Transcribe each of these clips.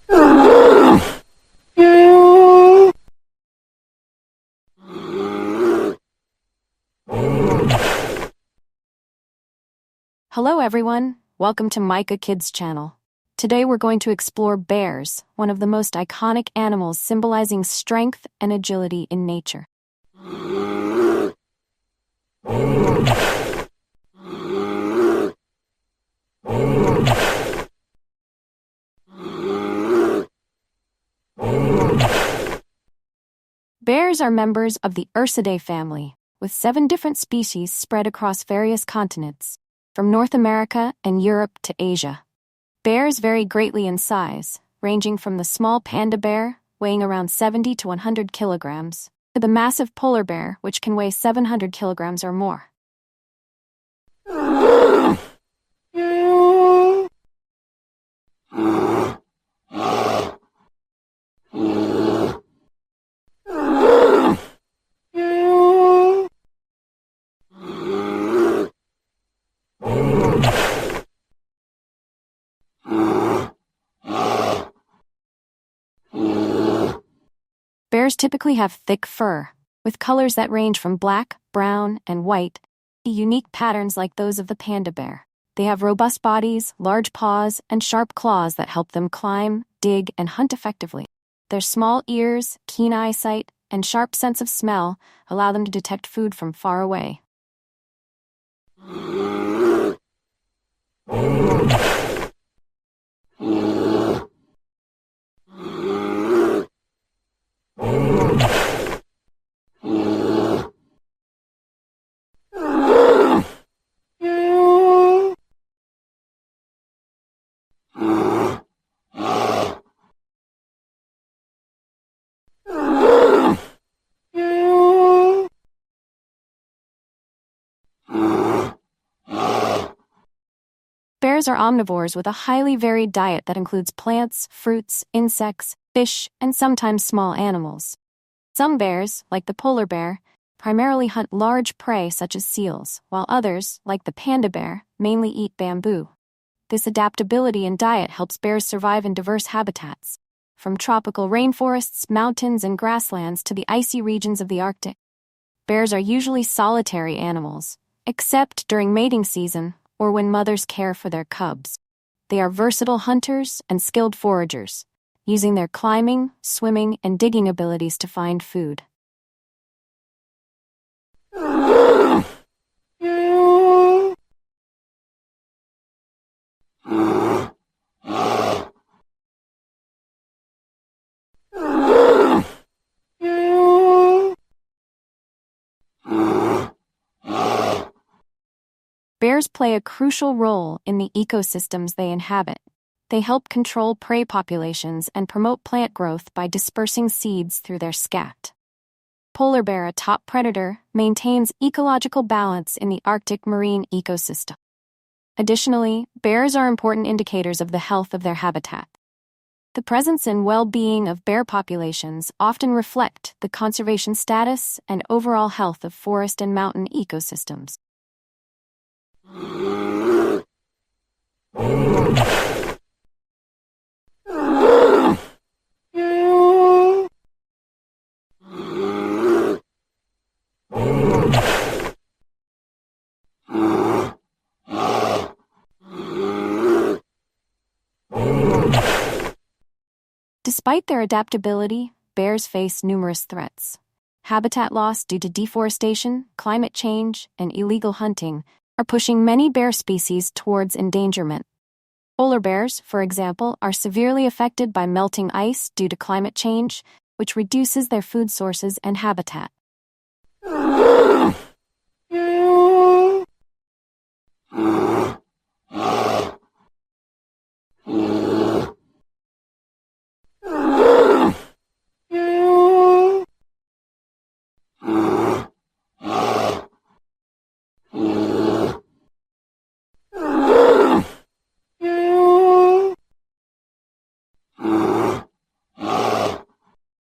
Hello everyone, welcome to Maika Kids channel. Today we're going to explore bears, one of the most iconic animals symbolizing strength and agility in nature. Bears are members of the Ursidae family, with 7 different species spread across various continents, from North America and Europe to Asia. Bears vary greatly in size, ranging from the small panda bear, weighing around 70 to 100 kilograms, to the massive polar bear, which can weigh 700 kilograms or more. Bears typically have thick fur, with colors that range from black, brown, and white, to unique patterns like those of the panda bear. They have robust bodies, large paws, and sharp claws that help them climb, dig, and hunt effectively. Their small ears, keen eyesight, and sharp sense of smell allow them to detect food from far away. Bears are omnivores with a highly varied diet that includes plants, fruits, insects, fish, and sometimes small animals. Some bears, like the polar bear, primarily hunt large prey such as seals, while others, like the panda bear, mainly eat bamboo. This adaptability in diet helps bears survive in diverse habitats, from tropical rainforests, mountains, and grasslands to the icy regions of the Arctic. Bears are usually solitary animals, except during mating season or when mothers care for their cubs. They are versatile hunters and skilled foragers, using their climbing, swimming, and digging abilities to find food. Bears play a crucial role in the ecosystems they inhabit. They help control prey populations and promote plant growth by dispersing seeds through their scat. Polar bear, a top predator, maintains ecological balance in the Arctic marine ecosystem. Additionally, bears are important indicators of the health of their habitat. The presence and well-being of bear populations often reflect the conservation status and overall health of forest and mountain ecosystems. Despite their adaptability, bears face numerous threats. Habitat loss due to deforestation, climate change, and illegal hunting are pushing many bear species towards endangerment. Polar bears, for example, are severely affected by melting ice due to climate change, which reduces their food sources and habitat.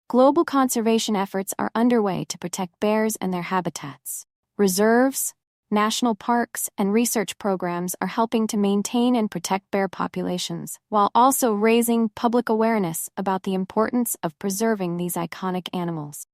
Global conservation efforts are underway to protect bears and their habitats. Reserves, national parks, and research programs are helping to maintain and protect bear populations, while also raising public awareness about the importance of preserving these iconic animals.